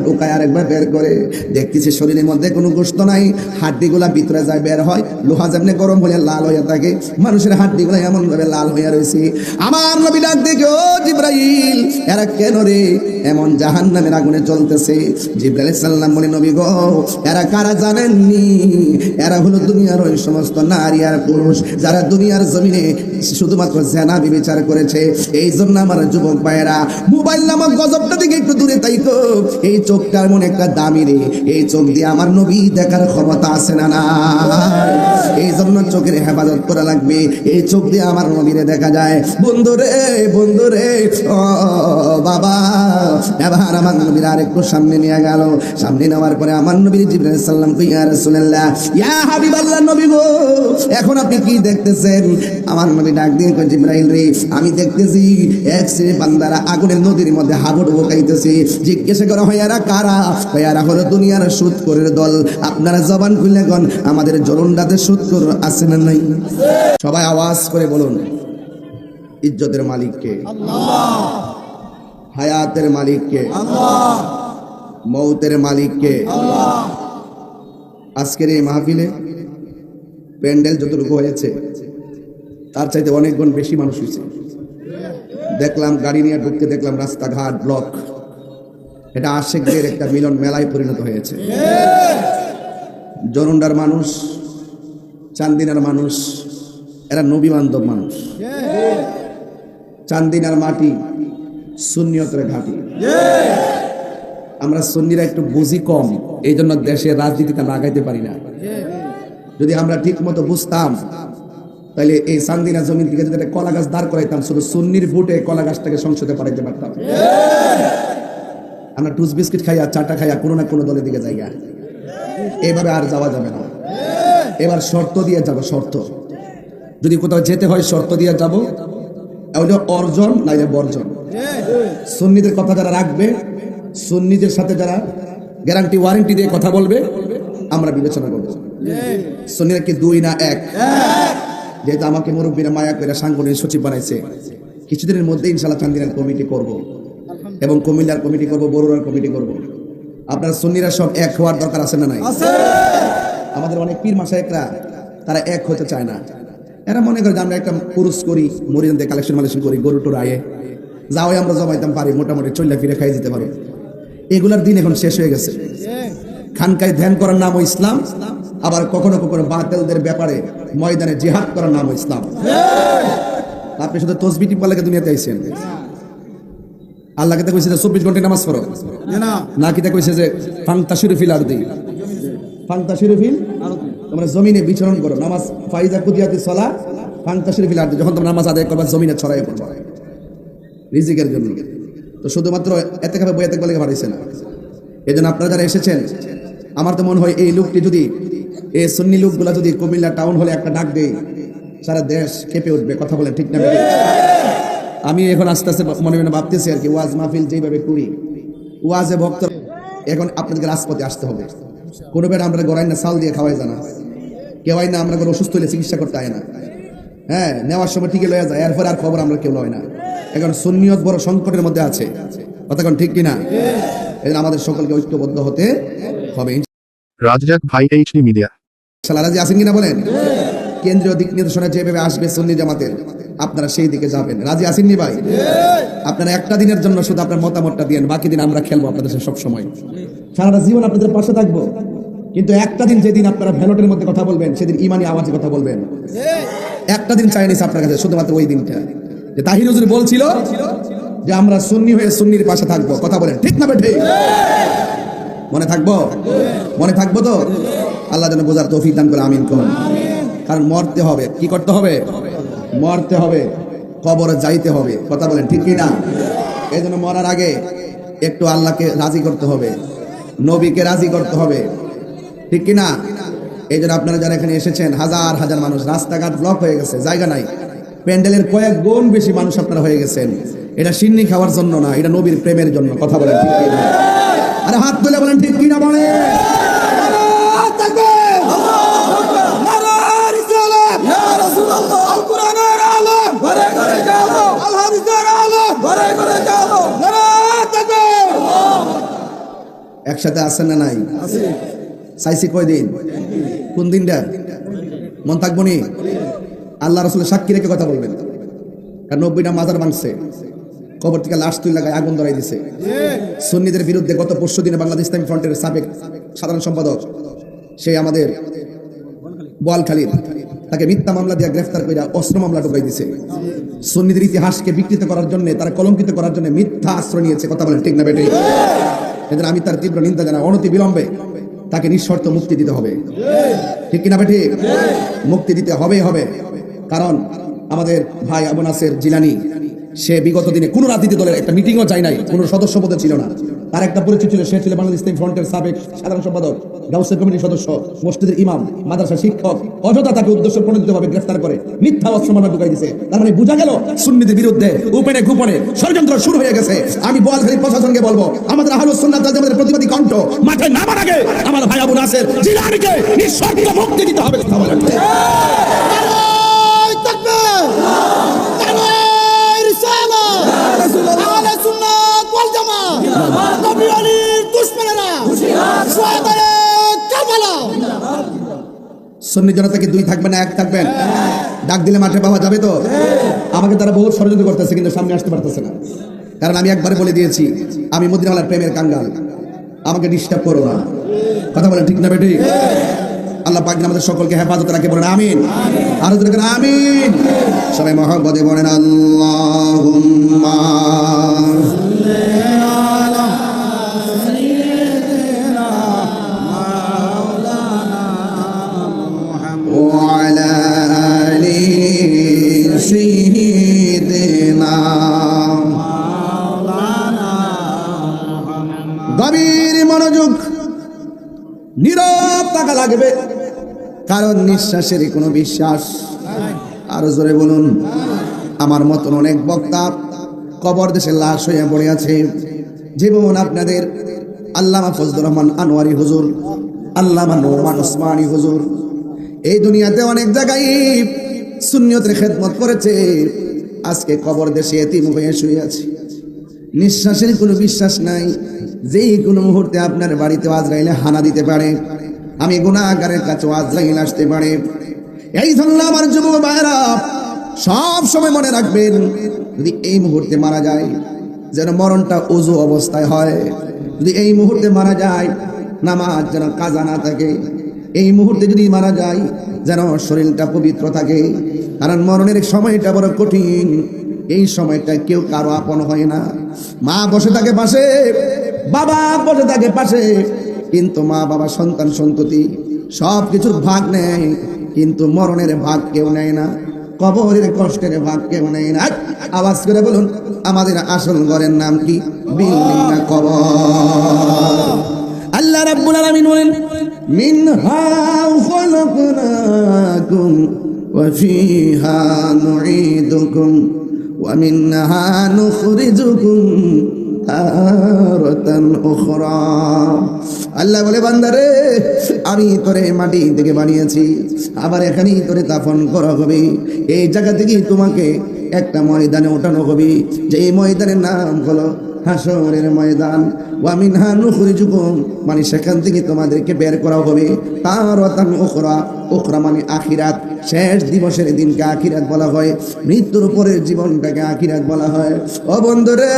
একবার ঢুকায় আর একবার বের করে, দেখতেছি শরীরের মধ্যে কোনো গোশত নাই, হাড্ডিগুলা ভিতরে যায় বের হয়, লোহা যেমনি গরম হলে লাল হয়ে থাকে, মানুষের হাড্ডিগুলা এমন ভাবে লাল হয়ে রয়েছে। আমার নবী ডাক দেখে, ও জিবরাইল, এরা কেন রে এমন জাহান্নামের আগুনে জ্বলতেছে? জিবরাইল আলাইহিস সালাম বলে, নবী গো, এরা কারা জানেননি? এরা হলো দুনিয়ার ওই সমস্ত নারী আর পুরুষ যারা দুনিয়ার জমিনে শুধুমাত্র জেনা বিবেচার করেছে। এই জন্য আমার যুবক ভাইয়েরা, মোবাইল নামক গজবটা থেকে একটু দূরে থাইকো। এই চোখটার মনে একটা দামি রে, এই চোখ দিয়ে আমার নবী দেখার ক্ষমতা আছে না না? এই জন্য চোখের হেফাজত করা লাগবে, এই চোখ দিয়ে আমার নবীরে দেখা যায়। বন্ধুরে বন্ধুরে, ও বাবা, এবার আমার নবীর আর একটু সামনে নিয়ে গেল। সামনে নেওয়ার পরে আমার নবী জিবরাইল আলাইহিস সালাম কই, ইয়া রাসূলুল্লাহ, ইয়া হাবিবাল্লাহ, নবী গো, এখন আপনি কি দেখতেছেন? আমার নবী ডাক দিয়ে কই, জিবরাইল রে, আমি দেখতেছি এক শ্রেণীর বান্দারা আগুনের নদীর মধ্যে হাবুডুবু খাইতেছে। জিজ্ঞাসা করা হয়, এরা কারা? এরা হলো দুনিয়ার সুদখোরের দল। আপনারা জবান খুলে গন, আমাদের জলন্ডাতে সুদখোর আছে না নাই? সবাই আওয়াজ করে বলুন, ইজ্জতের মালিক কে? আল্লাহ। হায়াতের মালিক কে? আল্লাহ। মৌতের মালিক কে? আল্লাহ। আজকের এই মাহফিলে প্যান্ডেল যতটুকু হয়েছে তার চাইতে অনেক গুণ বেশি মানুষ হয়েছে। দেখলাম গাড়ি নিয়ে ঢুকতে দেখলাম রাস্তাঘাট ব্লক। এটা আশেকদের একটা মিলন মেলায় পরিণত হয়েছে। জরুন্ডার মানুষ, চান্দিনার মানুষ, এরা নবী বান্ধব মানুষ। চান্দিনার মাটি সুন্নিয়তের ঘাঁটি। আমরা সুন্নিরা একটু বুঝি কম, এই জন্য দেশের রাজনীতিতে লাগাইতে পারি না। যদি আমরা ঠিক মতো বুঝতাম, তাহলে এই চান্দিনা জমিন থেকে যদি একটা কলা গাছ দাঁড় করাইতাম, শুধু সুন্নির ভোটে কলা গাছটাকে সংসদে পাঠাইতে পারতাম। আমরা টুস বিস্কিট খাইয়া, চাটা খাইয়া কোনো না কোনো দলের দিকে জায়গা, এইভাবে আর যাওয়া যাবে না। এবার শর্ত দিয়ে যাব, শর্ত। যদি কোথাও যেতে হয় শর্ত দিয়ে যাব, ওইটা অর্জন নাইলে বর্জন। সুন্নিদের কথা যারা রাখবে, সুন্নিদের সাথে যারা গ্যারান্টি ওয়ারেন্টি দিয়ে কথা বলবে, আমরা বিবেচনা করব। সুন্নিরা কি দুই না এক? যেহেতু আমাকে মুরব্বীরা মায়া করে সাংগঠনিক সচিব বানাইছে, কিছুদিনের মধ্যে ইনশাআল্লাহ চান্দিনার কমিটি করব এবং কুমিল্লার কমিটি করব, বরুড়ার কমিটি করব। আপনারা সুন্নিরা সব এক হওয়ার দরকার আছে না নাই? আমাদের অনেক পীর মাশায়েখরা তারা এক হতে চায় না। এরা মনে করে যে আমরা একটা পুরুষ করি, মরিদানদের কালেকশন মালেকশন করি, গরু টোর আয়ে যাও আমরা জমাইতাম পারি, মোটামুটি চল্লা ফিরে খাই যেতে পারো। এগুলার দিন এখন শেষ হয়ে গেছে। খানকায় ধ্যান করার নামও ইসলাম, আবার কখনো কখনো বাতিলদের ব্যাপারে ময়দানে জিহাদ করার নামও ইসলাম। আপনি শুধু তসবিহ টিপা লাগে দুনিয়াতে আইছেন। আল্লাহকে কইছে যে 24 ঘন্টা নামাজ পড়ো না, কি কইছে যে ফান্তাশিরু ফিল আরদি, ফান্তাশিরু ফিল আরদি, তোমরা জমিনে বিচরণ করো। নামাজ ফাইজা কুদিয়াতিস সালাহ ফান্তাশিরু ফিল আরদি, যখন তোমরা নামাজ আদায় করবা জমিনে ছড়াইয়ে পড়বা রিজিকের জন্য। তো শুধুমাত্র এতে খাবে বইয়াতে বলে পাঠাইছে না। এই জন্য আপনারা যারা এসেছেন, আমার তো মনে হয় এই লোকটি যদি, এই সুন্নি লোকগুলা যদি কুমিল্লা টাউন হলে একটা ডাক দেয়, সারা দেশ কেঁপে উঠবে। কথা বলেন ঠিক না? আমি এখন আস্তে আস্তে মনে মনে ভাবতেছি আর কি, ওয়াজ মাহফিল যেভাবে করি, ওয়াজে ভক্ত, এখন আপনাদেরকে রাজপথে আসতে হবে। কোনো বেড়া আমরা গড়াই না চাল দিয়ে খাওয়াই জানা, কেউই না আমরা কোনো অসুস্থ হলে চিকিৎসা করতে হয় না। হ্যাঁ, নেওয়ার সময় ঠিকই লয়ে যায়, এরপর আর খবর আমরা কেউ লয় না। এখন সুন্নিয়ত বড় সংকটের মধ্যে আছে। কথা কোন ঠিক কিনা? এই আমাদের সকলকে ঐক্যবদ্ধ হতে হবে। রাজ্জাক ভাই, এইচডি মিডিয়া। ইনশাআল্লাহ রাজি আছেন কিনা বলেন? কেন্দ্রীয় দিক নির্দেশনা যেভাবে আসবে সুন্নি জামাতের, আপনারা সেই দিকে যাবেন। রাজি আছেননি ভাই? আপনারা একটা দিনের জন্য শুধু আপনার মতামতটা দিয়েন, বাকি দিন আমরা খেলবো আপনাদের সাথে সব সময়। সারাটা জীবন আপনাদের পাশে থাকবো, কিন্তু একটা দিন যেদিন আপনারা ভ্যালটের মধ্যে কথা বলবেন, সেদিন ইমানি আওয়াজে কথা বলবেন। একটা দিন চাই নিছে আপনার কাছে, শুধুমাত্র ওই দিনটা, যে তাহির হুজুর বলছিল যে আমরা সুন্নি হয়ে সুন্নির পাশে থাকবো। কথা বলেন ঠিক না ঠিক? মনে থাকবো? মনে থাকবো তো? আল্লাহ যেন বোঝার তৌফিক দান করে, আমিন করুন। কারণ মরতে হবে। কি করতে হবে? মরতে হবে, কবরে যাইতে হবে। কথা বলেন ঠিক কি না? এই জন্য মরার আগে একটু আল্লাহকে রাজি করতে হবে, নবীকে রাজি করতে হবে, ঠিক কি না? এই জন্য আপনারা যারা এখানে এসেছেন, হাজার হাজার মানুষ, রাস্তাঘাট ব্লক হয়ে গেছে, জায়গা নাই। প্যান্ডেলের কয়েক গুণ বেশি মানুষ আপনারা হয়ে গেছেন। এটা সিন্নি খাওয়ার জন্য না, এটা নবীর প্রেমের জন্য। কথা বলেন ঠিক কি না? আরে হাত তুলে বলেন ঠিক কি না? বলে একসাথে আছেন না নাই? চাইছি কয়দিন? কোন দিনটা মন থাকবো নি? আল্লাহ রাসূলের সাক্ষী রেখে কথা বলবেন। কারণ 90টা মাজার ভাঙছে, কবর থেকে লাশ তুলে লাগায় আগুন ধরাই দিছে। সুন্নিদের বিরুদ্ধে গত পরশু দিনে বাংলাদেশ ইসলামী ফ্রন্টের সাবেক সাধারণ সম্পাদক সেই আমাদের বোয়ালখালীর তাকে মিথ্যা মামলা দিয়ে গ্রেফতার করে অস্ত্র মামলা ঢুকাই দিছে। সুন্নিদের ইতিহাসকে বিকৃত করার জন্য, তারা কলঙ্কিত করার জন্য মিথ্যা আশ্রয় নিয়েছে। কথা বলেন ঠিক না বেটে? এজন্য আমি তার তীব্র নিন্দা জানাই। অনতি বিলম্বে তাকে নিঃশর্ত মুক্তি দিতে হবে। ঠিক কিনা বেটে? মুক্তি দিতে হবেই হবে। কারণ আমাদের ভাই আবু নাসের জিলানী, সে বিগত দিনে কোন রাজনীতি দলের একটা মিটিংও চাই নাই, কোন সদস্য পদে ছিল না। তার একটা পরিচয় ছিল, সে ছিল বাংলাদেশ ইসলামী ফ্রন্টের সাবেক সাধারণ সম্পাদক, গাউসিয়া কমিটির সদস্য, মসজিদের ইমাম, মাদ্রাসা শিক্ষক। অযথা তাকে উদ্দেশ্য প্রণোদিতভাবে গ্রেফতার করে মিথ্যা অস্ত্র মামলা ঢুকাই দিয়েছে। তার মানে বোঝা গেল সুন্নিদের বিরুদ্ধে উপেনে গোপনে ষড়যন্ত্র শুরু হয়ে গেছে। আমি বোয়ালখালীর প্রশাসনকে বলবো, আমাদের আহলুস সুন্নাত ওয়াল জামাতের প্রতিবাদী কণ্ঠ মাঠে নামার আগে আমার ভাই আবু নাসের জিলানীকে নিঃশর্ত মুক্তি দিতে হবে। কথা বলেন। সুন্নি জনতা কি দুই থাকবে না এক থাকবেন? ডাক দিলে মাঠে পাওয়া যাবে তো? আমাকে তারা বহুত ষড়যন্ত্র করতেছে, কিন্তু সামনে আসতে পারতেছে না। কারণ আমি একবারে বলে দিয়েছি, আমি মদিনাওয়ালার প্রেমের কাঙ্গাল, আমাকে ডিস্টার্ব করো না। কথা বলেন ঠিক না বেটি? আল্লাহ পাক আমাদের সকলকে হেফাজত রাখে, বলেন আমিন। আরো জোরে করে আমিন। সবাই মহব্বতে বলেন আল্লাহুম্মা গভীর মনোযোগ, নীরব থাকা লাগবে, কারণ নিঃশ্বাসের কোনো বিশ্বাস। আরো জোরে বলুন। আমার মতন অনেক বক্তা কবর দেশে লাশ হয়ে পড়ে আছে। যেমন আপনাদের আল্লামা ফজলুর রহমান আনোয়ারি হুজুর, আল্লামা নোমান ওসমানী হুজুর এই দুনিয়াতে অনেক জায়গায় সুন্নিয়তের খেদমত করেছে, আজকে কবর দেশে এতিম হয়ে শুয়ে আছে। নিঃশ্বাসের কোনো বিশ্বাস নাই, যেই কোনো মুহূর্তে আপনার বাড়িতে আজরাইলে হানা দিতে পারে। আমি গুনাহগারের কাছে আজরাইল আসতে পারে। এই জন্য আমার যুবক ভাইরা সব সময় মনে রাখবেন, যদি এই মুহূর্তে মারা যায় যেন মরণটা ওযু অবস্থায় হয়। যদি এই মুহূর্তে মারা যায় নামাজ যেন কাজা না থাকে। এই মুহূর্তে যদি মারা যায় যেন শরীরটা পবিত্র থাকে। কারণ মরণের সময়টা বড় কঠিন। এই সময়টা কেউ কারো আপন হয় না। মা বসে থাকে পাশে, বাবা বসে থাকে পাশে, কিন্তু মা বাবা সন্তান সন্ততি সব কিছুর ভাগ নেয়, কিন্তু মরণের ভাগ কেউ নেয় না। কবরের কষ্টের ভাগ কেউ নেয় না। আওয়াজ করে বলুন, আমাদের আসল ঘরের নাম কি? বিল্ডিং না কবর? আল্লাহ রাব্বুল আলামিন বলেন, মিনহা খালাকনাকুম ওয়া ফিহা নুঈদুকুম ওয়া মিনহা নুখরিজুকুম তারাতান উখরা। আল্লাহ বলে, বান্দারে আমি তোরে মাটি থেকে বানিয়েছি, আবার এখানেই তোরে দাফন করা হবে। এই জায়গা থেকেই তোমাকে একটা ময়দানে ওঠানো হবে, যে এই ময়দানের নাম হলো হাসরের ময়দান। ওয়া মিনহা নুখরিজুকুম, মানে সেখান থেকে তোমাদেরকে বের করা হবে তারাতান উখরা। উখরা মানে আখিরাত, শেষ দিবসের দিনকে আখিরাত বলা হয়। মৃত্যুর পরের জীবনটাকে আখিরাত বলা হয়। ও বন্ধুরে,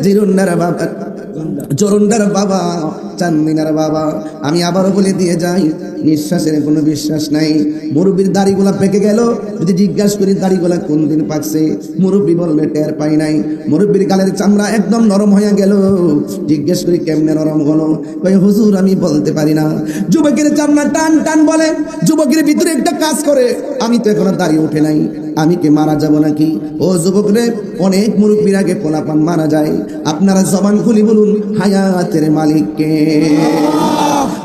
জিরুন্নার বাবা, জরুন্ডার বাবা, চান্দিনার বাবা, আমি আবারও বলে দিয়ে যাই, নিঃশ্বাসের কোনো বিশ্বাস নাই। মুরব্বীর দাড়িগুলা পেকে গেল, যদি জিজ্ঞাসা করি দাড়িগুলা কোন দিন পাকছে, মুরব্বী বলবে টের পাই নাই। মুরব্বীর গালের চামড়া একদম নরম হয়ে গেল, জিজ্ঞেস করি কেমনে নরম হলো, কই হুজুর আমি বলতে পারি না। যুবকের চামড়া টান টান বলে, যুবকের ভিতরে একটা কাজ করে, আমি তো এখনো দাঁড়িয়ে উঠে নাই, আমি কি মারা যাব নাকি? ও যুবকরে, অনেক মুরব্বীর আগে পোলাপান মারা যায়। আপনারা জবান খুলি বলুন, হায়াতের মালিককে।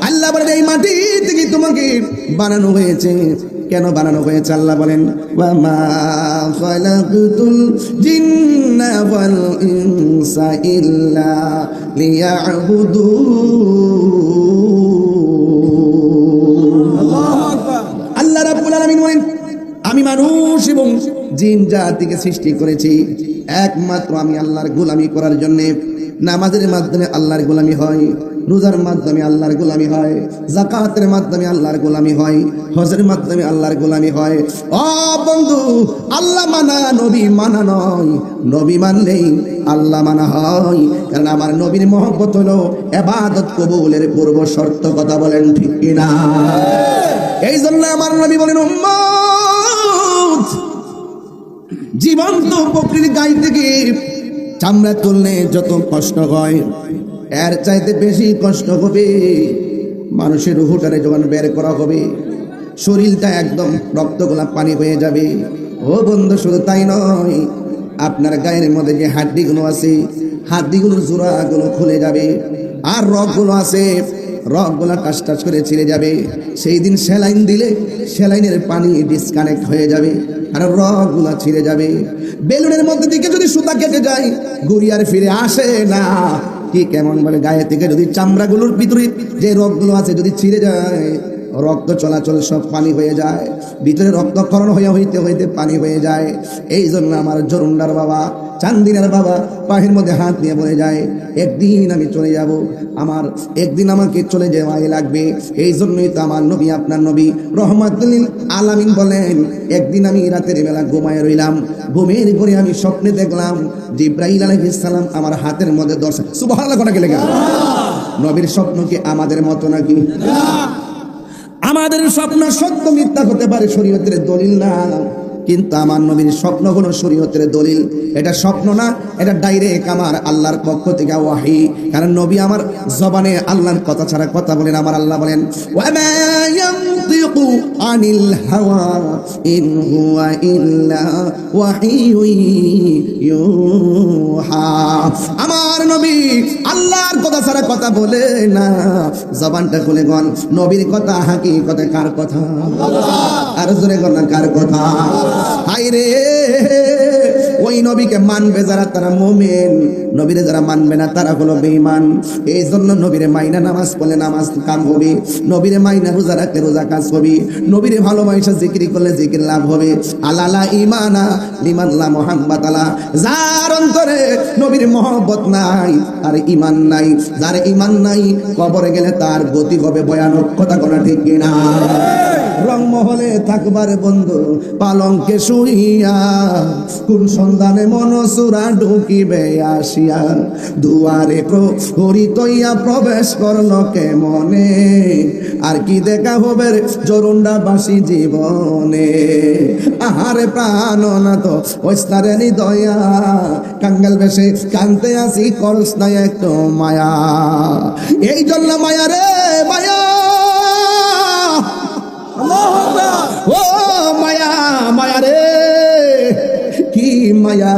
আল্লাহ বলেন, এই মাটি থেকে তোমাকে বানানো হয়েছে। কেন বানানো হয়েছে? আল্লাহ বলেন, ওয়া মা খালাকতুল জিন্না ওয়াল ইনসা ইল্লা লিয়াবুদুন। আল্লাহ রাব্বুল আলামিন বলেন, আমি মানুষ এবং জিন জাতিকে সৃষ্টি করেছি একমাত্র আমি আল্লাহর গোলামি করার জন্য। নামাজের মাধ্যমে আল্লাহর গোলামি হয়, রোজার মাধ্যমে আল্লাহর গোলামি হয়, যাকাতের মাধ্যমে আল্লাহর গোলামি হয়, হজের মাধ্যমে আল্লাহর গোলামি হয়। ও বন্ধু, আল্লাহ মানা নবী মানা নয়, নবী মানলেই আল্লাহ মানা হয়। কারণ আমার নবীর মহব্বত হলো ইবাদত কবুলের পূর্ব শর্ত। কথা বলেন ঠিক কিনা? এই জন্য আমার নবী বলেন, উম্মত, জীবন্ত বকরির গাই থেকে চামড়া তুললে যত কষ্ট হয়, এর চাইতে বেশি কষ্ট হবে মানুষের রুহটারে যখন বের করা হবে, শরীরটা একদম রক্তগুলা পানি হয়ে যাবে। ও বন্ধু, শুধু তাই নয়, আপনার গায়ের মধ্যে যে হাড্ডিগুলো আছে, হাড্ডিগুলোর জোড়াগুলো খুলে যাবে, আর রগগুলো আছে, রগগুলা টাস টাস করে ছিঁড়ে যাবে। সেই দিন সেলাইন দিলে সেলাইনের পানি ডিসকানেক্ট হয়ে যাবে, আর রগগুলা ছিঁড়ে যাবে। বেলুনের মধ্যে থেকে যদি সুতা কেটে যায়, ঘুরি আর ফিরে আসে না। কি কেমন বলে, গায়ে থেকে যদি চামড়াগুলোর ভিতরে যে রগগুলো আছে যদি ছিঁড়ে যায়, রক্ত চলাচল সব পানি হয়ে যায়, ভিতরে রক্তক্ষরণ হইতে হইতে পানি হয়ে যায়। এই জন্য আমার জরুন্ডার বাবা, চান্দিনার বাবা পায়ের মধ্যে হাত নিয়ে বলে যায়, একদিন আমি চলে যাব, আমার একদিন আমাকে চলে যাওয়াই লাগবে। এই জন্যই তো আমার নবী, আপনার নবী রহমাতুল আলামিন বলেন, একদিন আমি রাতের বেলা ঘুমায় রইলাম, ঘুমের ঘরে আমি স্বপ্নে দেখলাম জিব্রাইল আলাইহিস সালাম আমার হাতের মধ্যে দর্শন। সুবহানাল্লাহ, কোনা গেলে নবীর স্বপ্ন কি আমাদের মতো নাকি? আমাদের স্বপ্ন সত্য মিথ্যা হতে পারে, শরীয়তের দলিল না, কিন্তু আমার নবীর স্বপ্ন হলো শরীয়তের দলিল। এটা স্বপ্ন না, এটা ডাইরেক্ট আমার আল্লাহর পক্ষ থেকে ওয়াহি। কারণ নবী আমার জবানে আল্লাহর কথা ছাড়া কথা বলেন। আমার আল্লাহ বলেন, ওয়ামা ইয়ানতিকু আনিল হাওয়া ইন হুয়া ইল্লা ওয়াহিয়ুন ইউহা। আমার নবী আল্লাহর কথা ছাড়া কথা বলে না। জবানটা খুলে গন, নবীর কথা হাকিকতে কার কথা? আর জোরে গন, কার কথা? হায়রে, ওই নবীকে মানবে যারা তারা মুমিন, নবীরে যারা মানবে না তারা হলো বেঈমান। এই জন্য নবীরে মাইনা নামাজ পড়লে নামাজ কাম হবে, নবীরে মাইনা রোজা রাখলে রোজা কাজ হবে, নবীরে ভালোবাসা জিকির করলে জিকির লাভ হবে। আলালা ইমানা লিমান লা মুহাব্বাত আলা, যার অন্তরে নবীর মহব্বত নাই আর ঈমান নাই, যার ঈমান নাই কবরে গেলে তার গতি হবে ভয়ানক। কথা কোনা ঠিক কিনা? রংমহলে থাকবার বন্ধু পালঙ্কে শুইয়া, কোন সন্ধানে মনসুরা ঢুকিবে আসিয়া, দুয়ারে প্রহরী তৈয়া প্রবেশ করলো কে মনে, আর কি দেখা হবে জরুন্ডা বাসী জীবনে। আহারে প্রাণ না তো ওস্তারে দয়া, কাঙ্গাল বেশে কানতে আসি করস না একটু মায়া। এই জন্য মায়া রে মায়া, ও মায়া, মায়া রে কি মায়া।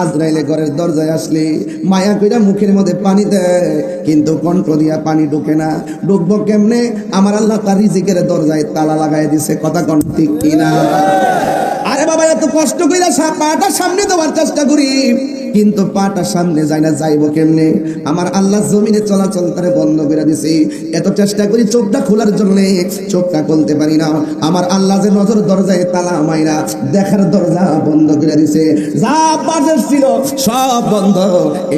আজরাইলে ঘরের দরজায় আসলে মায়া কইরা মুখের মধ্যে পানি দেয়, কিন্তু কণ্ঠ দিয়া পানি ঢুকে না। ঢুকবো কেমনে? আমার আল্লাহ তার রিজিকের দরজায় তালা লাগাই দিছে। কথা কোন ঠিক কিনা? আরে বাবা, এত কষ্ট কইরা পাটা সামনে দেওয়ার চেষ্টা করি, কিন্তু পাটা সামনে যায় না, যাইবো কেমনে? আমার আল্লাহ জমিনে চলাচল করে বন্ধ করে দিছে। এত চেষ্টা করি চোখটা খোলার জন্য, চোখটা খুলতে পারি না। আমার আল্লাহ যে নজর দরজায় তালা মাইরা দেখার দরজা বন্ধ করে দিছে, যা বাজে ছিল সব বন্ধ।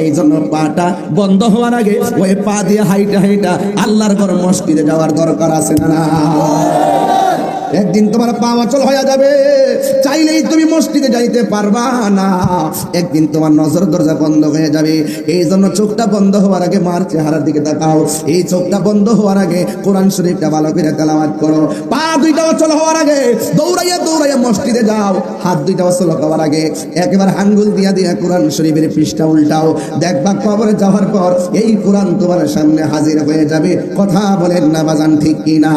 এই জন্য পাটা বন্ধ হওয়ার আগে ওই পা দিয়ে হাইটা হাইটা আল্লাহর ঘর মসজিদে যাওয়ার দরকার আছে না? একদিন তোমার পা অচল হয়ে যাবে, চাইলেই তুমি মসজিদে যাইতে পারবা না। একদিন তোমার নজর দরজা বন্ধ হয়ে যাবে। এই জন্য চোখটা বন্ধ হওয়ার আগে মার চেহারার দিকে তাকাও। এই চোখটা বন্ধ হওয়ার আগে কোরআন শরীফটা ভালো করে তেলাওয়াত করো। পা দুইটা অচল হওয়ার আগে দৌড়াইয়া দৌড়াইয়া মসজিদে যাও। হাত দুইটা অচল হওয়ার আগে একেবারে আঙ্গুল দিয়া দিয়া কোরআন শরীফের পৃষ্ঠা উল্টাও। দেখবা কবরে যাওয়ার পর এই কোরআন তোমার সামনে হাজির হয়ে যাবে। কথা বলেন না বাজান, ঠিক কিনা?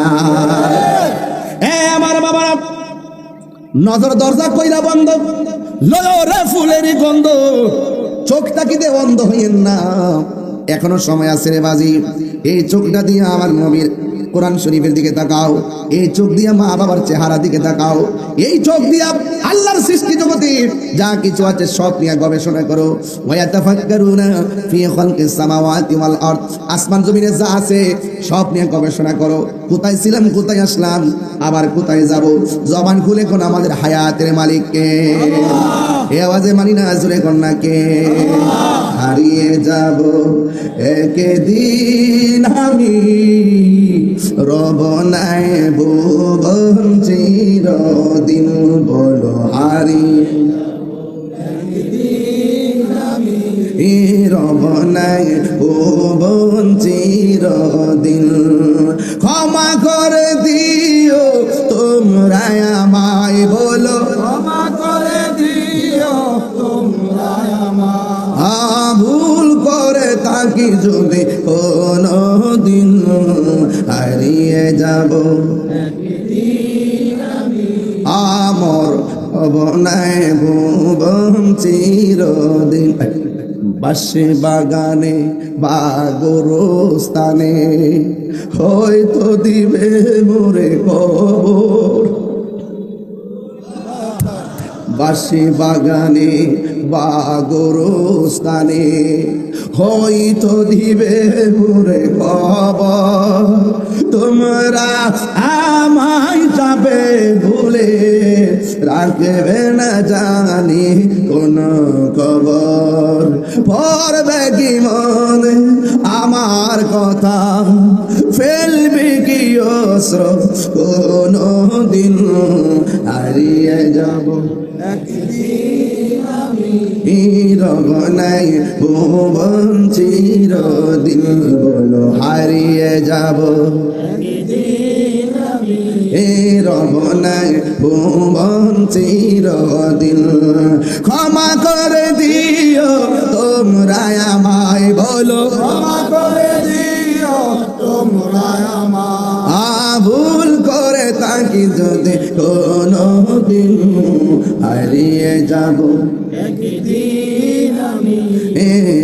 আমার বাবা, নজর দরজা কইরা বন্ধ, লয় রে ফুলের গন্ধ, চোখটা কি দে বন্ধ হইয়েন না, এখনো সময় আছে রে বাজি। এই চোখটা দিয়ে আমার নবীর কোরআন শরীফের দিকে তাকাও। এই চোখ দিয়ে মা বাবার চেহারা দিকে তাকাও। এই চোখ দিয়ে আল্লাহর সৃষ্টি জগতে যা কিছু আছে সব নিয়ে গবেষণা করো। ওয়াতাফাক্কারুনা ফি খালকিস সামাওয়াতি ওয়াল আরদ, আসমান জমিনে যা আছে সব নিয়ে গবেষণা করো। কোথায় ছিলাম, কোথায় আসলাম, আবার কোথায় যাব। জবান খুলে কোন আমাদের হায়াতের মালিক কে? এই আওয়াজে মানি না, জোরে কোন না কে? হারিয়ে যাব একদিন আমি রব নাই ভুবন চিরদিন বলো হারিয়ে রব নাই ভুবন চিরদিন ক্ষমা করে দিও তোমরা আমায় বলো ক্ষমা করে দিও তোমরা আমায় ভুল করে থাকি যদি কোনো দিন হারিয়ে যাব আমর অবনায় ভুবন চিরদিন বাসে বাগানে বা গোরস্থানে হয়তো দিবে মোরে কবর বাসে বাগানে বা গোরস্থানে হয়তো দিবে মোরে কবর তোমরা আমায় যাবে ভুলে রাখবে না জানি কোন খবর পড়বে কি মনে আমার কথা ফেলবে কি অস্ত্র কোন দিন হারিয়ে যাব রব নাই ভুবন চিরদিন বলো হারিয়ে যাব রব নাই ভুবন চিরদিন ক্ষমা করে দিও তোমরা আমায় বলো ক্ষমা করে দিও তোমরা আমায় ভুল করে থাকি যদি কোনো দিন হারিয়ে যাব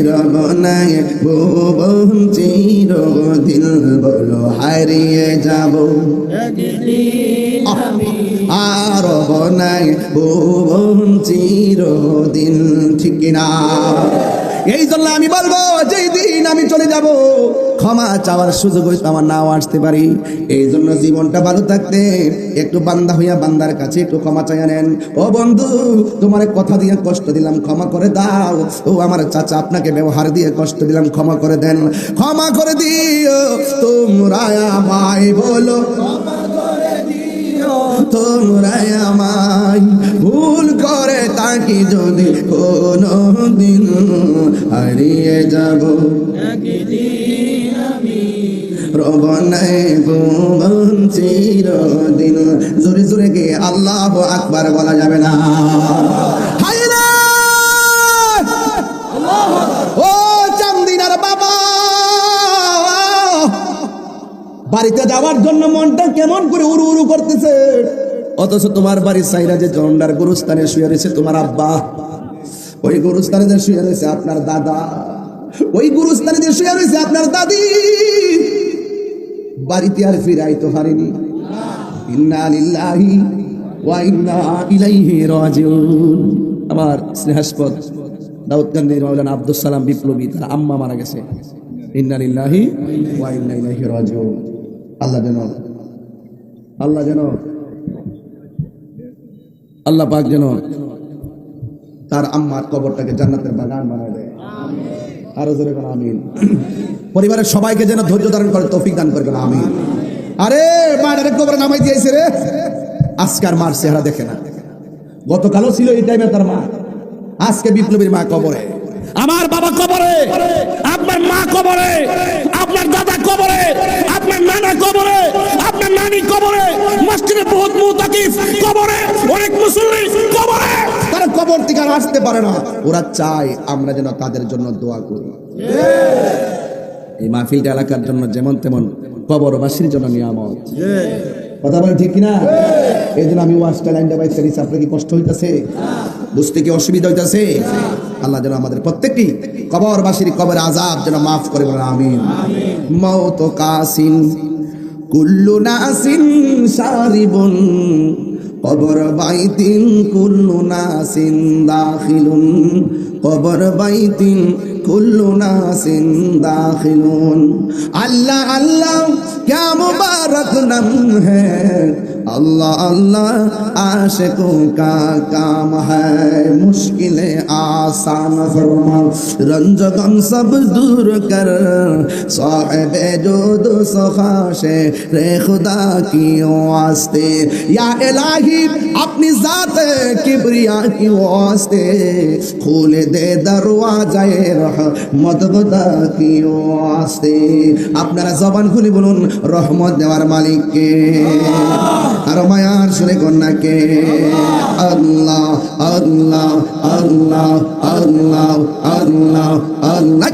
রব নাই ভুবন চিরদিন বলো হারিয়ে যাব আর রব নাই ভুবন চিরদিন ঠিক কিনা এই জন্য আমি বলবো যেই দিন আমি চলে যাব ক্ষমা চাওয়ার সুযোগ হয়তো আমার নাও আসতে পারি এই জন্য জীবনটা ভালো থাকতে একটু বান্দা হইয়া বান্দার কাছে একটু ক্ষমা চাইয়া নেন ও বন্ধু তোমার কথা দিয়ে কষ্ট দিলাম ক্ষমা করে দাও ও আমার চাচা আপনাকে ব্যবহার দিয়ে কষ্ট দিলাম ক্ষমা করে দেন ক্ষমা করে দিও তোমরা আমায় বলো তোমরা আমায় ভুল করে তাকি যদি কোনো দিন হারিয়ে যাব রব নাই ভুবন চিরদিন জোরে জোরে গে আল্লাহু আকবার বলা যাবে না ও চান্দিনার বাবা বাড়িতে যাওয়ার জন্য মনটা কেমন করে উড়ু উড়ু করতেছে অথচ তোমার বাড়ির সাইরা যে জন্ডার গুরুস্থানে শুয়ে রয়েছে তোমার আব্বা ওই গুরুস্থানে যে শুয়ে রয়েছে আপনার দাদা ওই গুরুস্থানে যে শুয়ে রয়েছে আপনার দাদি বাড়িতে আর ফিরাইতে পারেনি ইন্না লিল্লাহি ওয়া ইন্না ইলাইহি রাজিউন আমার স্নেহাস্পদ দাউদকান্দির মাওলানা আব্দুল সালাম বিপ্লবী তার আম্মা মারা গেছে ইন্না লিল্লাহি ওয়া ইন্না ইলাইহি রাজিউন আল্লাহ পাক যেন তার আম্মার কবরটাকে জান্নাতের বাগান বানায় দেয় আরো জোরে কোন আমিন পরিবারের সবাইকে যেন ধৈর্য ধারণ করে তৌফিক দান করে আমিন আরে মায়ের কবরে নামাই দিয়েছে রে আজকার মার চেহারা দেখে না গতকালও ছিল এই টাইমে তার মা আজকে বিপ্লবীর মা কবরে আমার বাবা কবরে আপনার মা কবরে আপনার দাদা কবরে আপনার নানা কবরে আপনার নানি কবরে মসজিদে বহুত মুতাকিফ কবরে অনেক মুসল্লি কবরে তারা কবর থেকে আর আসতে পারে না ওরা চায় আমরা যেন তাদের জন্য দোয়া করি এই মাহফিলটা এলাকার জন্য যেমন তেমন কবরবাসীর জন্য নিয়ামত কথা বলেন ঠিক কিনা এই জন্য আমি ওয়াজটা লাইনটা বাইতে দিচ্ছি আপনার কি কষ্ট হইতেছে বুঝতে কি অসুবিধা হইতেছে আল্লাহ যেন আমাদের প্রত্যেকটি কবরবাসীর কবর আযাব যেন মাফ করে বলেন আমিন মওত কাসিন কুল্লু নাসিন শারিবুন কবর বাইতিন কুল্লু নাসিন দাখিলুন কবর বাইতিন কুল্লু নাসিন দাখিলুন আল্লাহ আল্লাহ क्या मुबारक नाम है अल्लाह अल्लाह आशिकों का काम है, मुश्किलें आसान फरमा, रंज गम सब दूर कर, साहिबे जुद सखाशे रे खुदा की वास्ते, या इलाही अपनी जात किबरिया की वास्ते खोल दे दरवाज़े रहमत खुदा की वास्ते। আপনারা জবান খুলে বলুন রহমত দেওয়ার মালিককে, আর মায়ার সুরে কন্যাকে। আল্লাহ আল্লাহ আল্লাহ আল্লাহ আল্লাহ আল্লাহ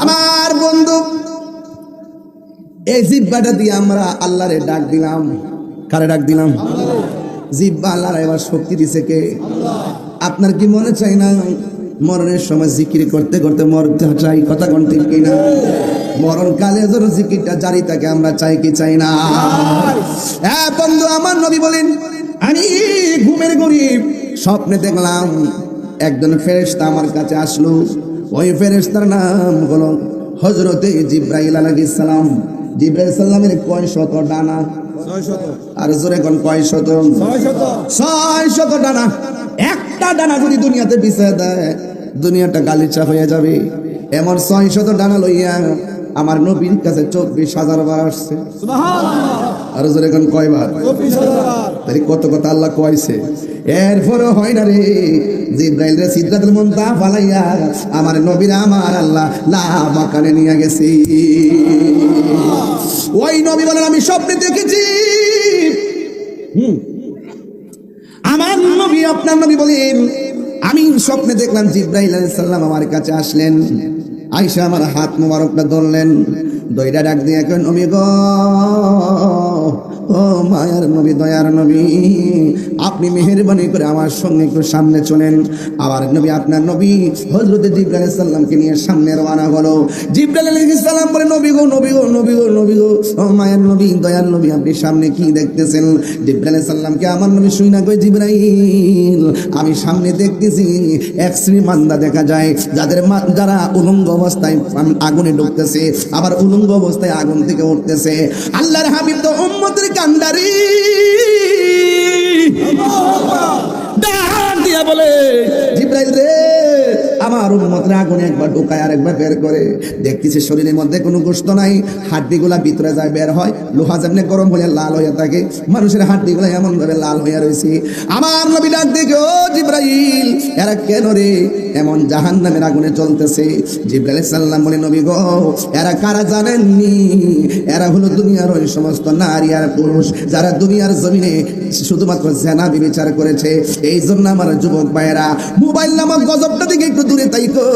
আমার বন্ধু, এই জিহ্বাটা দিয়ে আমরা আল্লাহরে ডাক দিলাম। কারে ডাক দিলাম? জিহ্বা আল্লাহর এবার শক্তি দিছে কে? আপনার কি মনে চাই না মরণের সময় জিকির করতে করতে মরতে চাই? কথা কোন ঠিক কিনা? মরণ কালে যেন জিকিরটা জারি থাকে আমরা চাই কি চাই না? হ্যাঁ বন্ধু, আমার নবী বলেন, আমি ঘুমের গরিব স্বপ্নে দেখলাম একজন ফেরেশতা আমার কাছে আসলো। ওই ফেরেশতার নাম হলো হযরতে জিবরাইল আলাইহিস সালাম। জিবরাইল সালামের কয় শত ডানা? 600। আর জোরে কোন কয় শত? 600 ডানা। একটা ডানা যদি দুনিয়াতে বিছিয়ে দেয় দুনিয়াটা গালিচা হয়ে যাবে। এমন 600 ডানা লইয়া আমার নবীর কাছে 24,000 বার আসছে। সুবহানাল্লাহ। আর জোরে কোন কয়বার? 24,000 বার। তাই কত কথা আল্লাহ কইছে, এরপরে হয় না রে। জিবরাইল রে সিদরাতুল মুনতাহা ফালাইয়া আমার নবীর আমার আল্লাহ লা মাকানে নিয়ে গেছে। ওই নবী বলেন, আমি স্বপ্নে দেখেছি। আমার নবী, আপনার নবী বলেন, আমি স্বপ্নে দেখলাম জিবরাইল আলাইহিস সালাম আমার কাছে আসলেন। আয়েশা আমার হাত মোবারকটা ধরলেন, দইটা ডাক দিয়ে কেন নবী গো, ও মায়ার নবী, দয়ার নবী, আপনি মেহেরবানি করে আমার সঙ্গে একটু সামনে চলেন। আমার নবী, আপনার নবী হযরত জিবরাইল আলাইহিস সালামকে নিয়ে সামনে রওনা হলো। জিবরাইল আলাইহিস সালাম বলে, নবী গো, নবী গো, নবী গো, নবী গো, ও মায়ার নবী, দয়ার নবী, আপনি সামনে কি দেখতেছেন? জিবরাইল আলাইহিস সালামকে আমার নবী শুই না কই, জিবরাইল, আমি সামনে দেখতেছি এক শ্রেণী বান্দা দেখা যায় যারা উলঙ্গ অবস্থায় আগুনে ঢুকতেছে, আবার উলঙ্গ অবস্থায় আগুন থেকে উঠতেছে। আল্লাহর হাবিব তো উম্মতের কান্ডারি ডাক দিয়া বলে, জিবরাইল রে, আমার উম্মতের আগুনে একবার ঢুকায় আর একবার বের করে। দেখতেছি শরীরের মধ্যে কোনো গোশত নাই, হাড্ডিগুলা ভিতরে যায় বের হয়, লোহা যেমনি গরম হয়ে লাল হয়ে থাকে, মানুষের হাড্ডিগুলা এমন ভাবে লাল হয়ে রয়েছে। আমার নবী ডাক দেখে, ও জিবরাইল, এরা কেন রে এমন জাহান্নামের আগুনে চলতেছে? জিবরাইল আলাইহিস সালাম বলে, নবী গো, এরা কারা জানেননি? এরা হলো দুনিয়ার ওই সমস্ত নারী আর পুরুষ যারা দুনিয়ার জমিনে শুধুমাত্র জেনা বিচার করেছে। এই জন্য আমার যুবক ভাইয়েরা, মোবাইল নামক গজবটা থেকে একটু দূরে থাইকো।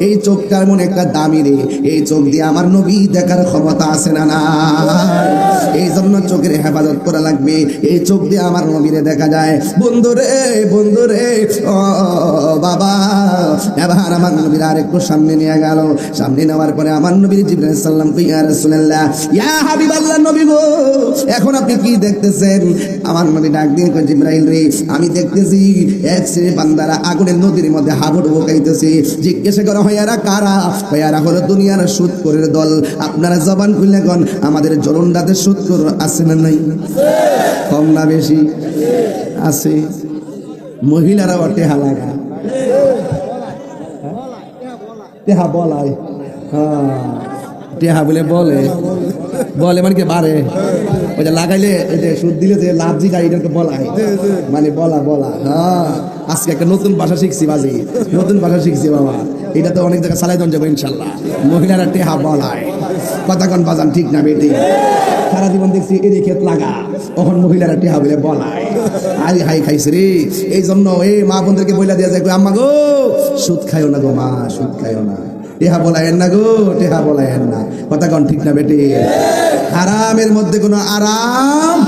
এই চোখটার মনে একটা দামি রে, এই চোখ দিয়ে আমার নবী দেখার ক্ষমতা আছে না? না, এই জন্য চোখের হেফাজত করা লাগবে। এই চোখ দিয়ে আমার নবীরে দেখা যায়। বন্ধুরে, বন্ধুরে, ও বাবা, এবার আমার নবীর আর একটু সামনে নিয়ে গেল। সামনে নেওয়ার পরে আমার নবী জিবরাইল আলাইহিস সালাম কই, ইয়া রাসূলুল্লাহ, ইয়া হাবিবাল্লাহ, নবী গো, এখন আপনি কি দেখতেছেন? আমার নবী ডাক দিয়ে কই, জিবরাইল রে, আমি দেখতেছি এক শ্রেণীর বান্দারা আগুনের নদীর মধ্যে হাবুডুবু খাইতেছে। জিজ্ঞাসা করা হয়, এরা কারা? এরা হলো দুনিয়ার সুদখোরের দল। আপনারা জবান খুলে কোন, আমাদের জলন্দাতে সুদখোর আছে না নাই? কম না বেশি? আছে। মহিলারা ওটে হালাকা টেহা বলায়, হ্যাঁ, টেহা বলে বলে বলে মানে কি বাড়ে, ওই যে লাগাইলে ওই যে সুদ দিলে যে লাভ জি গাড়িটাকে বলায়, মানে বলা বলা। হ্যাঁ, আজকে একটা নতুন ভাষা শিখছি, বাজি নতুন ভাষা শিখছি বাবা। এটা তো অনেক জায়গায় চালাই দেন যাবো ইনশাল্লাহ। মহিলারা টেহা বলায়, কথা কোন বাজান ঠিক না বেটি? সারা জীবন দেখছি এরই ক্ষেত লাগা, তখন মহিলারা টেহা বলে বলায়। আই হাই খাইছে রে। এই জন্য এই মা বোনদেরকে বইলা দেওয়া যায়, আম্মা গো সুদ খাইও না গো মা, সুদ খাইও না, টেহা বলায়েন না গো, টেহা বলায়েন না। কথা কোন ঠিক না বেটি? হারামের মধ্যে কোনো আরাম।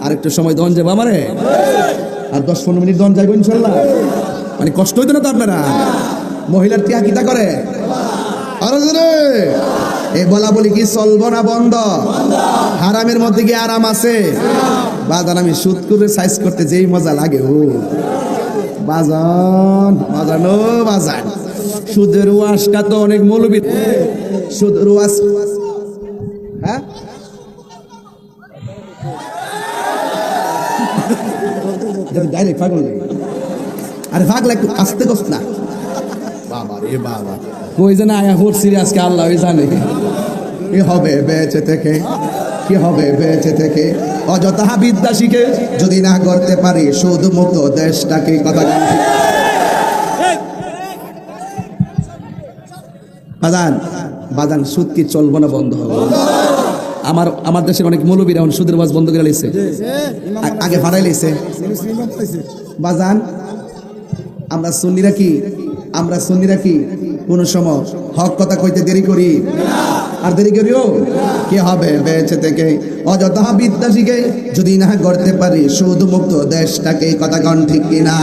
আরেকটু সময় দন যাবো আমারে, আর 10-15 মিনিট দন যাইব ইনশাল্লাহ। মানে কষ্ট হইতো না তো আপনারা? মহিলার টিয়া কিতা করে? আরো জোরে। এই বলা বলি কি চলবো না বন্ধ? হারামের মধ্যে কি আরাম আছে? বাজান আমি সুদ করে সাইজ করতে যেই মজা লাগে, ও বাজান, বাজান ও বাজান, সুদের ওয়াজটা তো অনেক মৌলবী। সুদের ওয়াজ, হ্যাঁ ডাইরেক্ট পাগল লাগে। আরে পাগল একটু আস্তে কষ্ট না বাবা রে বাবা, কই যেন আয়া পড়ছি আজকে আল্লাহ জানে। কি হবে বেঁচে থেকে, কি হবে বেঁচে থেকে? অযথা বিদ্যা শিখে যদি না করতে পারি সুদ মুক্ত দেশটাকে। কথা বাজান, বাজান সুদ কি চলবো না বন্ধ হবে? আমার দেশের অনেক মৌলবীরা এখন সুদের ওয়াজ বন্ধ করে লাইছে, আগে ফাড়াই লাইছে। বাজান আমরা সুন্নিরা কি, আমরা সুন্নিরা কি কোন সময় হক কথা কইতে দেরি করি? আর দেরি করিও? কি হবে বেঁচে থেকে? অযথা বিদ্যা শিখে যদি না করতে পারি সুদ মুক্ত দেশটাকে। কথা কন ঠিক কিনা?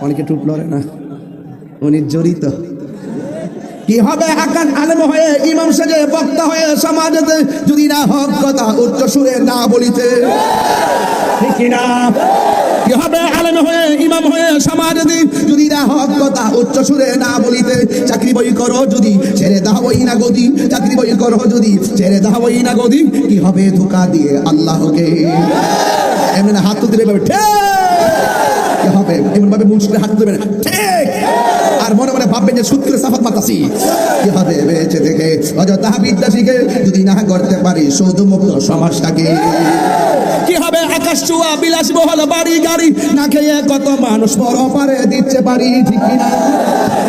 অনেকে টুপ লড়ে না, উনি জড়িত। কি হবে আকান আলেম হয়ে, ইমাম সেজে, বক্তা হয়ে সমাজেতে যদি না হক কথা উচ্চ সুরে না বলিতে? ঠিক কিনা? কি হবে আলেম হয়ে, ইমাম হয়ে সমাজেতে যদি না হক কথা উচ্চ সুরে না বলিতে? চাকরি বই করো যদি ছেড়ে দাওই না গদি, চাকরি বই করো যদি ছেড়ে দাওই না গদি। কি হবে ধোঁকা দিয়ে আল্লাহকে? এমনি না হাত তুলে ভাবে ঠিক, কি হবে এমন ভাবে মুখে হাত তুলবে না ঠিক, আর মনে মনে ভাববেন যে সুদ করে সাফাত মাতাছি। কি হবে বেঁচে থেকে? অযথা বিদ্যা শিখে যদি না করতে পারি সুদ মুক্ত সমাজটাকে। কি হবে আকাশ চুয়া বিলাসবহুল বাড়ি গাড়ি না খেয়ে কত মানুষ পরপারে দিচ্ছে বাড়ি, ঠিক কিনা?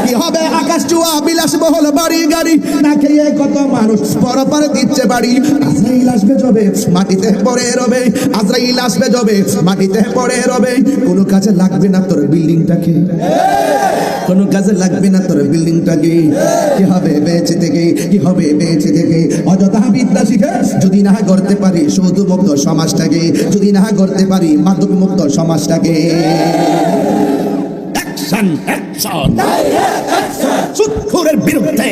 কি হবে আকাশ চুয়া বিলাসবহুল বাড়ি গাড়ি না খেয়ে কত মানুষ পরপারে দিচ্ছে বাড়ি। আজরাইল আসবে যবে মাটিতে পড়ে রবে, আজরাইল আসবে যবে মাটিতে পড়ে রবে। কোনো কাজে লাগবে না তোর বিল্ডিংটাকে, কোনো কাজে লাগবে না তোর বিল্ডিংটাকে। কি হবে বেঁচে থেকে? কি হবে বেঁচে থেকে? অযথা বিদ্যা শিখে যদি না করতে পারি সুদ মুক্ত সমাজটাকে, যদি না করতে পারি মাদক মুক্ত সমাজটাকে। অ্যাকশন, অ্যাকশন, সুদখোরের বিরুদ্ধে,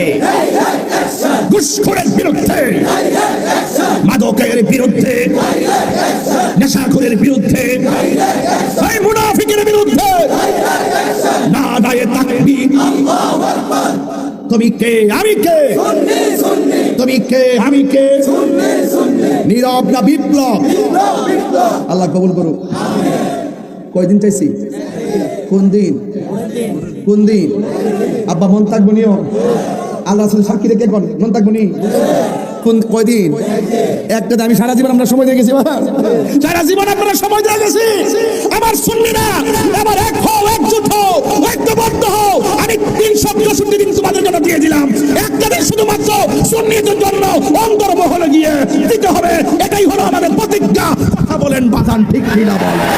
ঘুষখোরের বিরুদ্ধে, মাদকের বিরুদ্ধে, নেশাখোরের বিরুদ্ধে, এই মুনাফিকের বিরুদ্ধে না দায়ে তাকবীর। তুমি কে আমি কে? তুমি কে আমি কে? নীরব না বিপ্লব? আল্লাহ কবুল করুক। কয়দিন চাইছি? কোন দিন? কোন দিন? আব্বা মন থাকবো নিও, আল্লাহ সাক্ষী রেখে কোন মন থাকবো নি? কোন কয়দিন? একটা আমি সারা জীবন আমরা সময় দিয়ে গেছি, সারা জীবন আপনারা সময় দিয়ে গেছি। আমার সুন্নিরা এবার এক হও, একজোট হও, ঐক্যবদ্ধ হও। আমি 364 দিন তোমাদের জন্য দিয়ে দিলাম, একটা দিন শুধুমাত্র সুন্নিদের জন্য অন্তর্মহলে গিয়ে দিতে হবে। এটাই হলো আমাদের প্রতিজ্ঞা। কথা বলেন বাজান, ঠিক কিনা বলেন?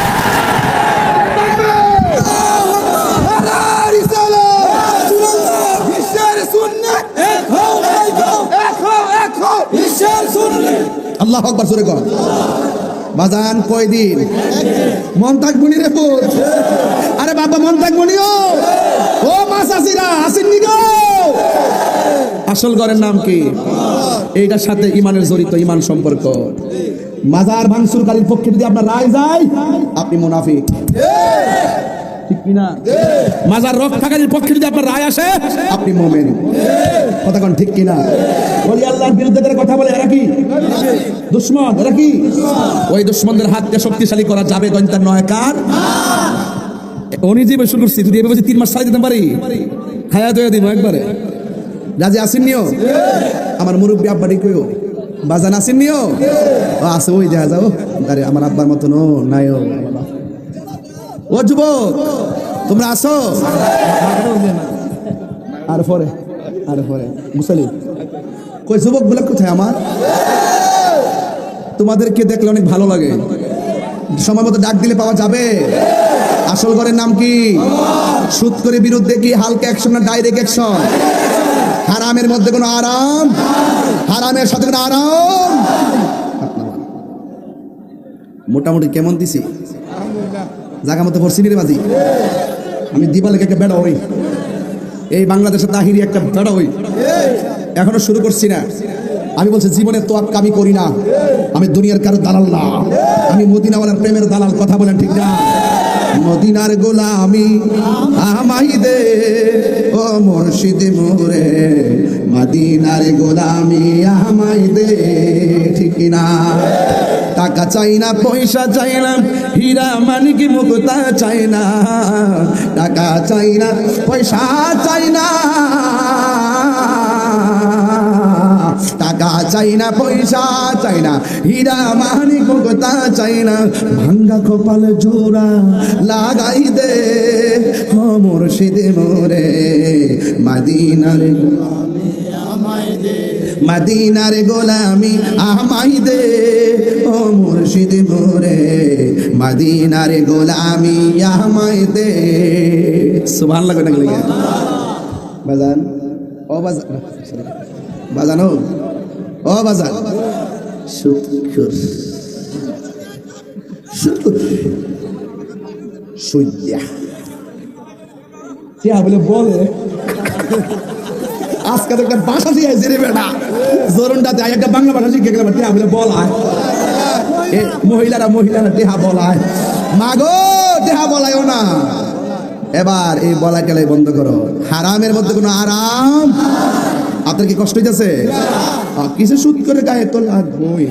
আল্লাহ আকবার জোরে কর। বাজান কয়দিন? মন থাকবনি রে পুত, আরে বাবা মন থাকবনি। ও মাছ আসিরা আসেননি গো। আসল ঘরের নাম কি? এইটার সাথে ইমানের জড়িত, ইমান সম্পর্ক। মাজার ভাঙচুরকারীর পক্ষে যদি আপনার রায় যায় আপনি মুনাফিক, ঠিক কিনা? মাজার রক্ষাকারীর পক্ষে যদি আপনার রায় আসে আপনি মুমিন। কথা কোন ঠিক কিনা? ওলি আল্লাহর বিরুদ্ধে যারা কথা বলে এরা কি দুশমন? এরা কি? ওই দুশমনদের হাতকে শক্তিশালী করা যাবে গন্তার নয় কার? উনি যে শুরু করছি, যদি এভাবে 3 মাস চালাই দিতে পারি হায়াত হয়ে দিব একবারে। রাজি আসেন নিও? আমার মুরব্বী আব্বাটি কইও বাজান আসেন নিও? আছে ওই দেখা যাও, আরে আমার আব্বার মতন ও নাই। ও যুবক তোমরা আসো। আর পরে মুসালিম কই যুবক গুলা কোথায় আমার? তোমাদেরকে দেখলে অনেক ভালো লাগে, সময় মতো ডাক দিলে পাওয়া যাবে। আসল ঘরের নাম কি? সুদ করে বিরুদ্ধে কি হালকা অ্যাকশন না ডাইরেক্ট অ্যাকশন? হারামের মধ্যে কোনো আরাম, হারামের সাথে কোনো আরাম। মোটামুটি কেমন দিছি? জায়গা মতো পড়ছি রে বাজি। আমি দিবালেকে একটা বেড়া হই, এই বাংলাদেশের তাহিরি একটা বেড়া হই, এখনো শুরু করছি না। আমি বলছি জীবনে তো আমি করি না, আমি দুনিয়ার কারো দালাল না, আমি মদিনাওয়ালার প্রেমের দালাল। কথা বলেন ঠিক না? মদিনার গোলামি আমাই দে ও মুর্শিদ মোরে, মদিনার গোলামি আমাই দে, ঠিক না? টাকা চাই না, পয়সা চাই না, হীরা মানিক মুক্তা চাই না, টাকা চাই না, পয়সা চাই না, টাকা চাই না, পয়সা চাই না, হীরা মানিক মুক্তা চাই না, ভাঙ্গা কপাল জোড়া লাগাই দে ও মুর্শিদ মোরে, মদিনার গোলামি আমায় দে, মদিনার গোলামি আমায় দে ও মুর্শিদ মোরে, মদিনার গোলামি আমায় দে। সুবহানাল্লাহ কইনা গেলে বাজান, ও বাজান, বাজানো, ও বাজান, শুকর শুকর সুইয়া কে বলে বলে আজকে তো একটা ভাষা শিখাইছে রে বেটা, জোরনটা দেয় একটা বাংলা ভাষা শিখে গেলাম। টেহা বলে বলায়, মহিলারা টেহা বলায়, মাগো টেহা বলায়ও না। এবার এই বলা টেলাই বন্ধ করো। হারামের মধ্যে কোনো আরাম। আপনার কি কষ্ট হইতেছে? কিছু সুদ করে গায়ে তো লাগবই,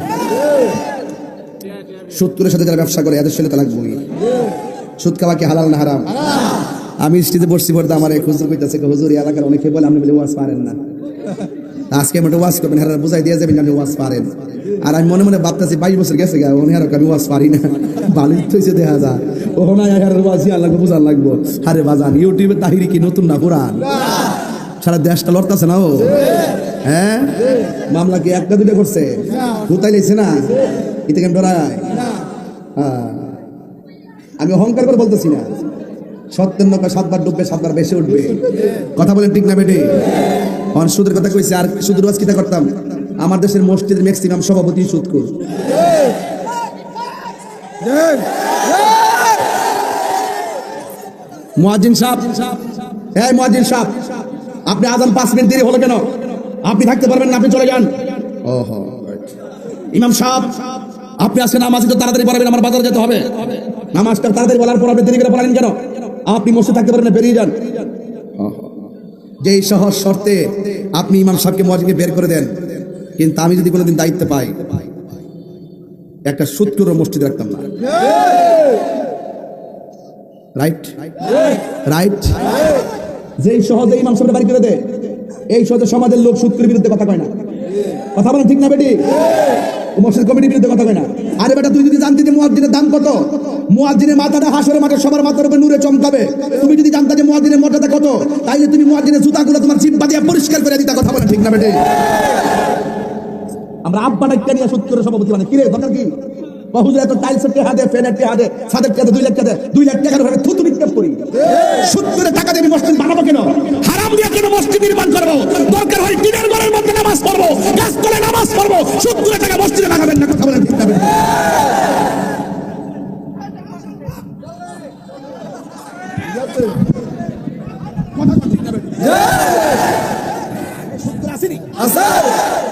সুদ করে সাথে যারা ব্যবসা করে এদের সাথে তো লাগবই। সুদ খাওয়া কি হালাল না হারাম? আমি স্টেজে বসছি পড়তে আমার এক হুজুর কইতাছে, হুজুর এলাকার অনেকে বলে আপনি বলে ওয়াজ পারেন না, আজকে আমি ওয়াজ করবেন, হারা বুঝাই দিয়ে যাবেন আপনি ওয়াজ পারেন। আর আমি মনে মনে ভাবতেছি 22 বছর গেছে গা, আমি ওয়াজ পারি না, ভালোই হয়েছে দেখা যায়। ওখানে ওয়াজি আল্লাহ বুঝার লাগবো। আরে বাজান, ইউটিউবে তাহিরি কি নতুন না পুরান? সারা দেশটা লড়তেছে না ও, হ্যাঁ? মামলা কি একটা দুইটা করছে? কোথায় লেগেছে না? এতে কেন ডরায়? আমি অহংকার করে বলতেছি না, সত্যের নৌকা 7 বার ডুববে 7 বার বেশি উঠবে। কথা বলেন ঠিক না বেটে? সুদের কথা কইছে, আর সুদের ওয়াজ কিতা করতাম? আমার দেশের মসজিদের ম্যাক্সিমাম সভাপতি সুদখোর। মুয়াজ্জিন সাহেব, এই মুয়াজ্জিন সাহেব, আপনি আজান 5 মিনিট দেরি হলো কেন? আপনি থাকতে পারবেন না, আপনি চলে যান। ওহো, ইমাম সাহেব, আপনি আজকে নামাজ তো তাড়াতাড়ি পড়াবেন, আমার বাজারে যেতে হবে। নামাজটা তাড়াতাড়ি বলার পর আপনি দেরি করে পড়ালেন কেন? আপনি মসজিদে থাকতে পারবেন না, বেরিয়ে যান। যেই সহজ শর্তে আপনি ইমাম সাহেবকে মুয়াজ্জিনকে বের করে দেন, কিন্তু আমি যদি কোনোদিন দায়িত্ব পাই, একটা সুদখোর মসজিদে রাখতাম না। Right right. যেই সহজে ইমাম সাহেব বাড়ি করে দেয়, এই সহজে সমাজের লোক সুদখোরের বিরুদ্ধে কথা কয় না। কথা বলেন ঠিক না বেটি? মসজিদ কমিটির বিরুদ্ধে কথা কয় না। আরে বেটা, তুই যদি জানতি যে মুয়াজ্জিনের দাম কত, মুয়াজ্জিনের মাথাটা হাসরের মাঠে সবার মাথার উপরে নূরে চমকাবে, তুমি যদি জানতা যে মুয়াজ্জিনের মর্যাদা কত, তাইলে তুমি মুয়াজ্জিনের জুতাগুলো তোমার জিহ্বা দিয়ে পরিষ্কার করে দিতা। কথা বলেন ঠিক না বেটি? আমরা আব্বাটা নিয়ে সুদখোরের সভাপতি মানে কি রে, দরকার কি? হুজুর এত টাইলসের টেহা দে, ফ্যানের টেহা দে, ছাদের টেহা দে, 2 লাখ টাকা দে, 2 লাখ টাকার ভাবে থুতু নিক্ষেপ করি। সুদ করে টাকা দিয়ে মসজিদ বানাবো কেন? হারাম দিয়ে কেন মসজিদ নির্মাণ করবো? দরকার হয় টিনের ঘরের মধ্যে নামাজ পড়বো, গাছতলায় নামাজ পড়বো, সুদ করে টাকা মসজিদে লাগাবেন না। কথা বলেন ঠিক না?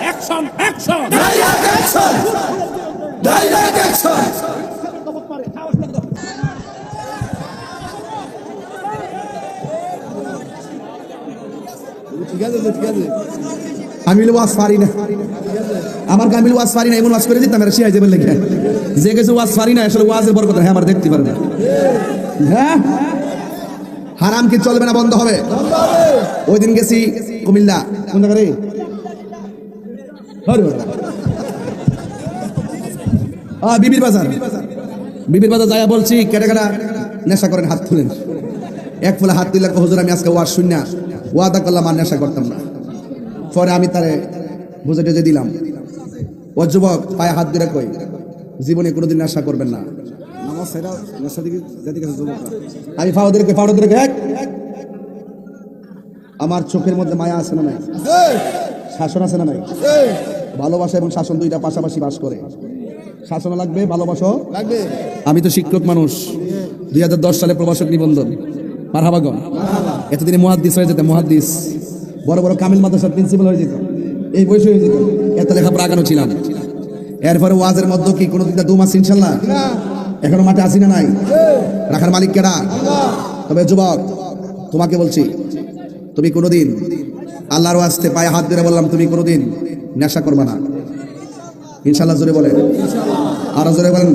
Action action direct action, direct action. আমি ওয়াজ পারি না, আমার কামিল ওয়াজ পারি না, এমন ওয়াজ করে দিতাম এরা শিয়াই যাবেন লেগে। যে কিছু ওয়াজ পারি না, আসলে ওয়াজের বরকত হ্যাঁ আমার দেখতে পারে না। হ্যাঁ, হারাম কি চলবে না, বন্ধ হবে? ওই দিন গেছি কুমিল্লা, কোন জায়গায়? বিবির বাজার। বিবির বাজার যাইয়া বলছি, কেটে কেটা নেশা করেন হাত তুলেন। এক ফুলে হাত তুললে, হুজুর আমি আজকে ওয়াজ শুন না, ওয়াদা করলাম আর নেশা করতাম না। পরে আমি তারে বুঝে টেজে দিলাম, ও যুবক পায়ে হাত ধরে কই, জীবনে কোনোদিন নেশা করবেন না। আমি ফাওদেরকে আমার চোখের মধ্যে মায়া আছে না নাই? শাসন আছে না নাই? ভালোবাসা এবং শাসন দুইটা পাশাপাশি বাস করে। শাসন লাগবে, ভালোবাসা লাগবে। আমি তো শিক্ষক মানুষ, 2010 সালে প্রভাষক নিবন্ধন। মারহাবাগন। এতদিনে মুহাদ্দিস হয়ে যেত, মুহাদ্দিস বড় বড় কামিল মাদ্রাসার প্রিন্সিপাল হয়ে যেত, এই বয়সে হয়ে যেত। এত লেখাপড়া আগানো ছিলাম। এরপরে ওয়াজের মধ্যে কি কোনো দিনটা 2 মাস ইনশাল্লাহ এখনো মাঠে আসি না নাই? রাখার মালিক কেডা? তবে যুবক, তোমাকে বলছি, তুমি কোনোদিন আল্লাহর ওয়াস্তে পায়ে হাত ধরে বললাম, তুমি কোনোদিন নেশা করবে না। ইনশাল্লাহ জোরে বলেন, আরো জোরে বলেন।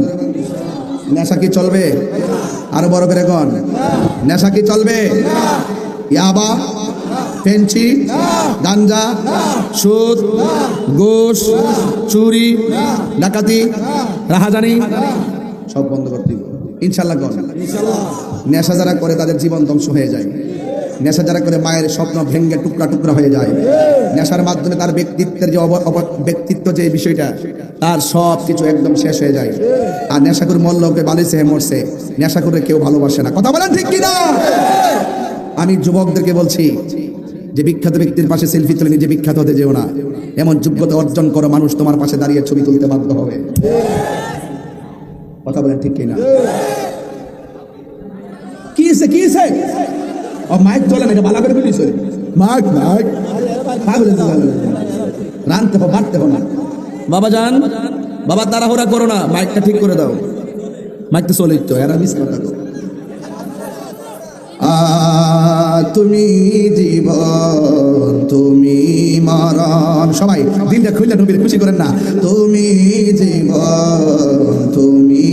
নেশা কি চলবে? আরো বড় করে কোন নেশা কি চলবে? ইয়াবা, ফেন্সি, গাঞ্জা, সুদ, ঘুষ, চুরি, ডাকাতি, রাহাজানি সব বন্ধ করতে হবে ইনশাল্লাহ। নেশা যারা করে তাদের জীবন ধ্বংস হয়ে যায়। নেশা যারা করে মায়ের স্বপ্ন ভেঙ্গে টুকরা টুকরা হয়ে যায়। নেশার মাধ্যমে তার ব্যক্তিত্বের যে ব্যক্তিত্ব যে বিষয়টা, তার সব কিছু একদম শেষ হয়ে যায়। আর নেশা করে মরলোকে বালিছে মরছে, নেশা করে কেউ ভালোবাসে না। কথা বলেন ঠিক কিনা? আমি যুবকদেরকে বলছি যে বিখ্যাত ব্যক্তির পাশে সেলফি তুলে নিজে বিখ্যাত হতে যেও না। এমন যোগ্যতা অর্জন করো, মানুষ তোমার পাশে দাঁড়িয়ে ছবি তুলতে বাধ্য হবে। কথা বলেন ঠিক কিনা? কি ও মাইক চলে না, এটা বালা করে বলিস মাইক রানতে হবে, বাড়তে হবে না। বাবা যান, বাবা তাড়াহুড়া করো না, মাইকটা ঠিক করে দাও। মাইক তো চলেই তো, এরা মিস কথা তো। তুমি জীবন, তুমি মরণ। সবাই দিনটা খুললে নবীর খুশি করেন না। তুমি জীবন, তুমি